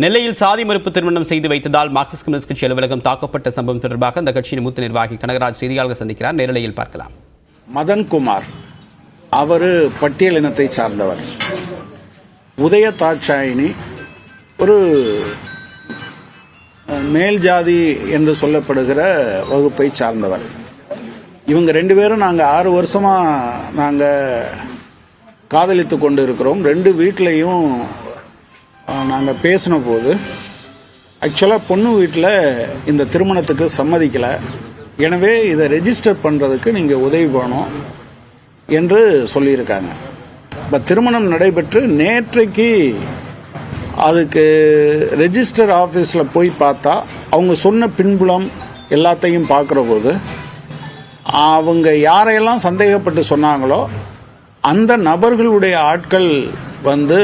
நெல்லையில் சாதி மறுப்பு திருமணம் செய்து வைத்ததால் மார்க்சிஸ்ட் கம்யூனிஸ்ட் கட்சி அலுவலகம் தாக்கப்பட்ட சம்பவம் தொடர்பாக அந்த கட்சியின் மூத்த நிர்வாகி கனகராஜ் செய்தியாளர்கள் சந்திக்கிறார். நேரலையில் பார்க்கலாம். மதன்குமார் அவர் பட்டியல் இனத்தை சார்ந்தவர். உதய தாட்சாயினி ஒரு மேல் ஜாதி என்று சொல்லப்படுகிற வகுப்பை சார்ந்தவர். இவங்க ரெண்டு பேரும் நாங்கள் 6 வருஷமாக நாங்கள் காதலித்து கொண்டு இருக்கிறோம். 2 வீட்லேயும் நாங்கள் பேசின போது ஆக்சுவலாக பொண்ணு வீட்டில் இந்த திருமணத்துக்கு சம்மதிக்கலை. எனவே இதை ரெஜிஸ்டர் பண்ணுறதுக்கு நீங்கள் உதவி பண்ணணும் என்று சொல்லியிருக்காங்க. இப்போ திருமணம் நடைபெற்று நேற்றைக்கு அதுக்கு ரெஜிஸ்டர் ஆஃபீஸில் போய் பார்த்தா அவங்க சொன்ன பின்புலம் எல்லாத்தையும் பார்க்குற போது அவங்க யாரையெல்லாம் சந்தேகப்பட்டு சொன்னாங்களோ அந்த நபர்களுடைய ஆட்கள் வந்து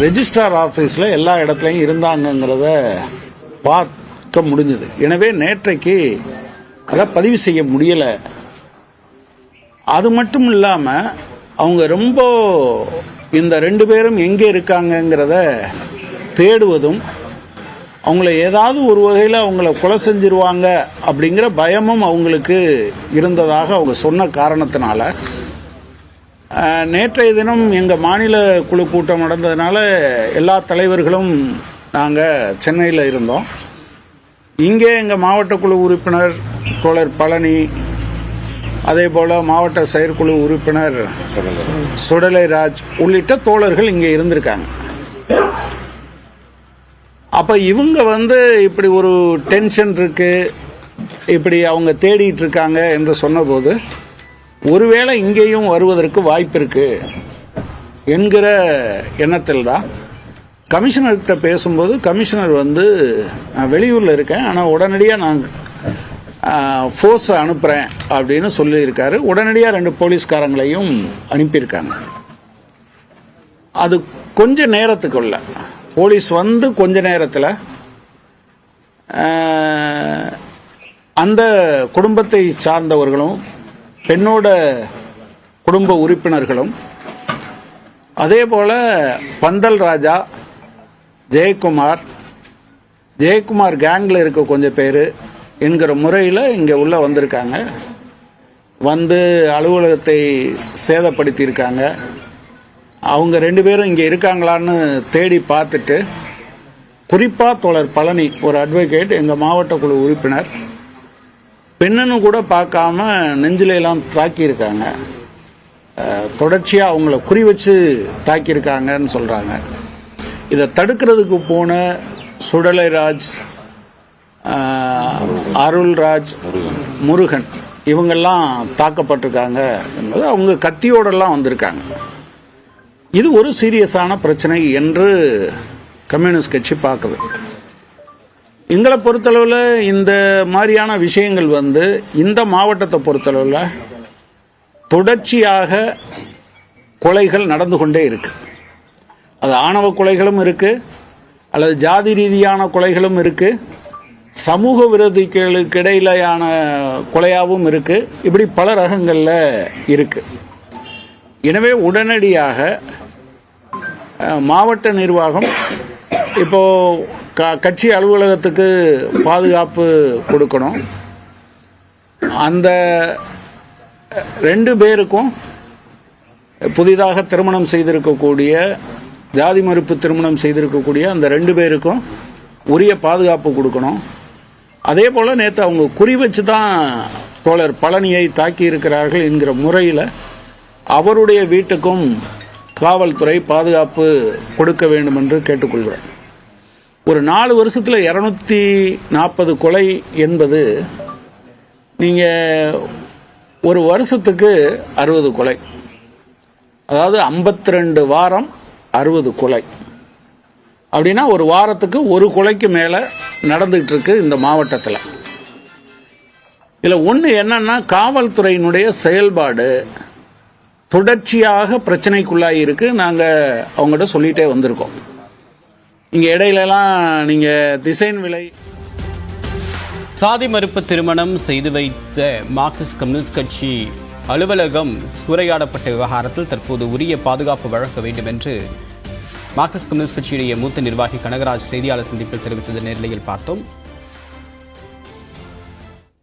ரெஜிஸ்ட்ரார் ஆஃபீஸில் எல்லா இடத்துலையும் இருந்தாங்கங்கிறத பார்க்க முடிஞ்சுது. எனவே நேற்றைக்கு அதை பதிவு செய்ய முடியலை. அது மட்டும் இல்லாமல் அவங்க ரொம்ப இந்த 2 பேரும் எங்கே இருக்காங்கங்கிறத தேடுவதும் அவங்கள ஏதாவது ஒரு வகையில் அவங்கள கொலை செஞ்சிருவாங்க அப்படிங்கிற பயமும் அவங்களுக்கு இருந்ததாக அவங்க சொன்ன காரணத்தினால நேற்றைய தினம் எங்கள் மாநில குழு கூட்டம் நடந்ததுனால எல்லா தலைவர்களும் நாங்கள் சென்னையில் இருந்தோம். இங்கே எங்கள் மாவட்ட குழு உறுப்பினர் தோழர் பழனி, அதே போல் மாவட்ட செயற்குழு உறுப்பினர் சுடலைராஜ் உள்ளிட்ட தோழர்கள் இங்கே இருந்திருக்காங்க. அப்போ இவங்க வந்து இப்படி ஒரு டென்ஷன் இருக்கு, இப்படி அவங்க தேடிட்டு இருக்காங்க என்று சொன்னபோது ஒருவேளை இங்கேயும் வருவதற்கு வாய்ப்பு இருக்கு என்கிற எண்ணத்தில் தான் கமிஷனர்கிட்ட பேசும்போது கமிஷனர் வந்து நான் வெளியூரில் இருக்கேன், ஆனால் உடனடியாக நான் ஃபோர்ஸை அனுப்புகிறேன் அப்படின்னு சொல்லியிருக்காரு. உடனடியாக 2 போலீஸ்காரங்களையும் அனுப்பியிருக்காங்க. அது கொஞ்ச நேரத்துக்குள்ள போலீஸ் வந்து கொஞ்ச நேரத்தில் அந்த குடும்பத்தை சார்ந்தவர்களும் பெண்ணோட குடும்ப உறுப்பினர்களும் அதே போல் பந்தல் ராஜா, ஜெயக்குமார் கேங்கில் இருக்க கொஞ்சம் பேர் என்கிற முறையில் இங்கே உள்ளே வந்திருக்காங்க. வந்து அலுவலகத்தை சேதப்படுத்தியிருக்காங்க. அவங்க 2 பேரும் இங்கே இருக்காங்களான்னு தேடி பார்த்துட்டு குறிப்பாக தோழர் பழனி ஒரு அட்வொகேட், எங்கள் மாவட்ட குழு உறுப்பினர், பெண்ணுன்னு கூட பார்க்காம நெஞ்சிலெல்லாம் தாக்கியிருக்காங்க. தொடர்ச்சியாக அவங்கள குறி வச்சு தாக்கியிருக்காங்கன்னு சொல்கிறாங்க. இதை தடுக்கிறதுக்கு போன சுடலைராஜ், அருள்ராஜ், முருகன் இவங்கெல்லாம் தாக்கப்பட்டிருக்காங்க என்பது அவங்க கத்தியோடெல்லாம் வந்திருக்காங்க. இது ஒரு சீரியஸான பிரச்சனை என்று கம்யூனிஸ்ட் கட்சி பார்க்குது. எங்களை பொறுத்தளவில் இந்த மாதிரியான விஷயங்கள் வந்து இந்த மாவட்டத்தை பொறுத்தளவில் தொடர்ச்சியாக கொலைகள் நடந்து கொண்டே இருக்கு. அது ஆணவ கொலைகளும் இருக்கு, அல்லது ஜாதி ரீதியான கொலைகளும் இருக்கு, சமூக விரோதிகளுக்கு இடையிலான கொலையாகவும் இருக்கு. இப்படி பல ரகங்களில் இருக்கு. எனவே உடனடியாக மாவட்ட நிர்வாகம் இப்போ கட்சி அலுவலகத்துக்கு பாதுகாப்பு கொடுக்கணும். அந்த 2 பேருக்கும் புதிதாக திருமணம் செய்திருக்கக்கூடிய, ஜாதி மறுப்பு திருமணம் செய்திருக்கக்கூடிய அந்த 2 பேருக்கும் உரிய பாதுகாப்பு கொடுக்கணும். அதே போல் நேற்று அவங்க குறி வச்சு தான் தோழர் பழனியை தாக்கி இருக்கிறார்கள் என்கிற முறையில் அவருடைய வீட்டுக்கும் காவல்துறை பாதுகாப்பு கொடுக்க வேண்டும் என்று கேட்டுக்கொள்கிறேன். ஒரு 4 வருஷத்தில் 240 கொலை என்பது நீங்கள் ஒரு வருஷத்துக்கு 60 கொலை, அதாவது 52 வாரம் 60 கொலை அப்படின்னா ஒரு வாரத்துக்கு 1 கொலைக்கு மேலே நடந்துகிட்டு இருக்கு இந்த மாவட்டத்தில். இதில் ஒன்று என்னன்னா, காவல்துறையினுடைய செயல்பாடு தொடர்ச்சியாக பிரச்சனைக்குள்ளாகி இருக்கு. நாங்கள் அவங்ககிட்ட சொல்லிகிட்டே வந்திருக்கோம். இங்கே இடையிலலாம் நீங்கள் திசைன் விலை சாதி மறுப்பு திருமணம் செய்து வைத்த மார்க்சிஸ்ட் கம்யூனிஸ்ட் கட்சி அலுவலகம் சூறையாடப்பட்ட விவகாரத்தில் தற்போது உரிய பாதுகாப்பு வழங்க வேண்டும் என்று மார்க்சிஸ்ட் கம்யூனிஸ்ட் கட்சியுடைய மூத்த நிர்வாகி கனகராஜ் செய்தியாளர் சந்திப்பில் தெரிவித்தது நேரலையில் பார்த்தோம்.